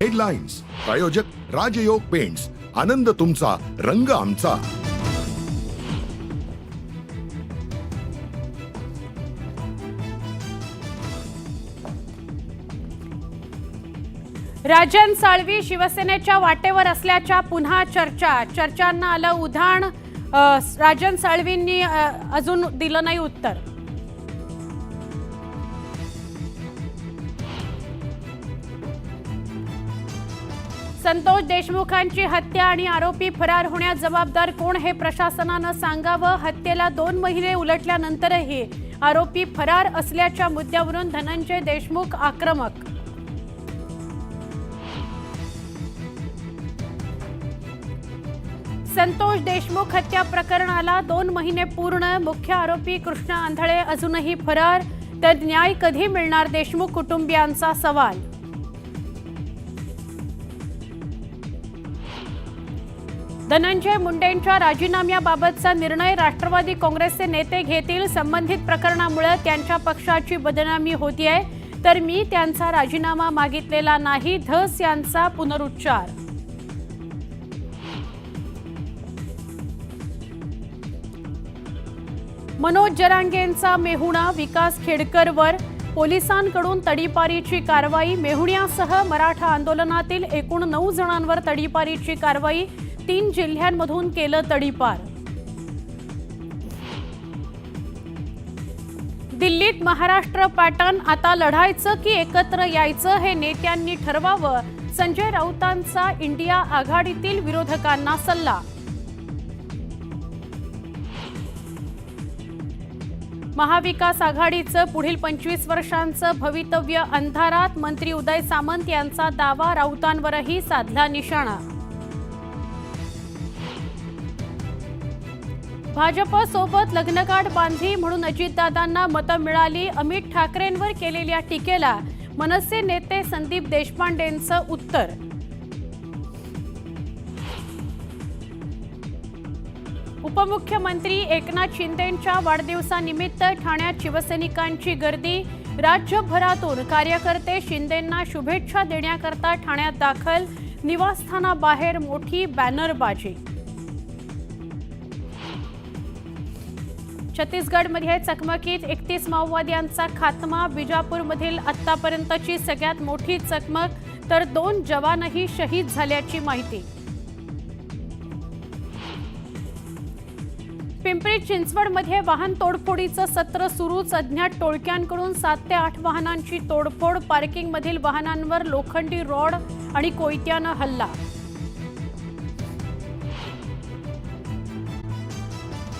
Headlines प्रायोजक राजयोग paints, आनंद तुमचा, रंग आमचा। राजन साळवी शिवसेनेच्या वाटेवर असल्याच्या पुन्हा चर्चांना आलं उधाण। राजन साळवींनी अजून दिलं नाही उत्तर। संतोष देशमुखांची हत्या आणि आरोपी फरार होण्यास जबाबदार कोण हे प्रशासनानं सांगावं। हत्येला 2 महिने उलटल्यानंतरही आरोपी फरार असल्याच्या मुद्द्यावरून धनंजय देशमुख आक्रमक। संतोष देशमुख हत्या प्रकरणाला 2 महिने पूर्ण। मुख्य आरोपी कृष्णा आंधळे अजूनही फरार, तर न्याय कधी मिळणार देशमुख कुटुंबियांचा सवाल। धनंजय मुंडेंच्या राजीनाम्याबाबतचा निर्णय राष्ट्रवादी काँग्रेसचे नेते घेतील। संबंधित प्रकरणामुळे त्यांच्या पक्षाची बदनामी होतीये, तर मी त्यांचा राजीनामा मागितलेला नाही, धस यांचा पुनरुच्चार। मनोज जरांगेंचा मेहुणा विकास खेडकरवर पोलिसांकडून तडीपारीची कारवाई। मेहुण्यासह मराठा आंदोलनातील एकूण 9 जणांवर तडीपारीची कारवाई। 3 जिल्ह्यांमधून केलं तडीपार। दिल्लीत महाराष्ट्र पॅटर्न, आता लढायचं की एकत्र यायचं हे नेत्यांनी ठरवावं। संजय राऊतांचा इंडिया आघाडीतील विरोधकांना सल्ला। महाविकास आघाडीचं पुढील 25 वर्षांचं भवितव्य अंधारात। मंत्री उदय सामंत यांचा दावा, राऊतांवरही साधला निशाणा। भाजप सोबत लग्नगाठ बांधली म्हणून अजितदादांना मतं मिळाली। अमित ठाकरेंवर केलेल्या टीकेला मनसे नेते संदीप देशपांडेंचं उत्तर। उपमुख्यमंत्री एकनाथ शिंदेंच्या वाढदिवसानिमित्त ठाण्यात शिवसैनिकांची गर्दी। राज्यभरातून कार्यकर्ते शिंदेंना शुभेच्छा देण्याकरता ठाण्यात दाखल। निवासस्थानाबाहेर मोठी बॅनरबाजी। छत्तीसगडमध्ये चकमकीत 31 माओवाद्यांचा खात्मा। बिजापूरमधील आतापर्यंतची सगळ्यात मोठी चकमक, तर 2 जवानही शहीद झाल्याची माहिती। पिंपरी चिंचवडमध्ये वाहन तोडफोडीचं सत्र सुरूच। अज्ञात टोळक्यांकडून 7 ते 8 वाहनांची तोडफोड। पार्किंगमधील वाहनांवर लोखंडी रॉड आणि कोयत्यानं हल्ला।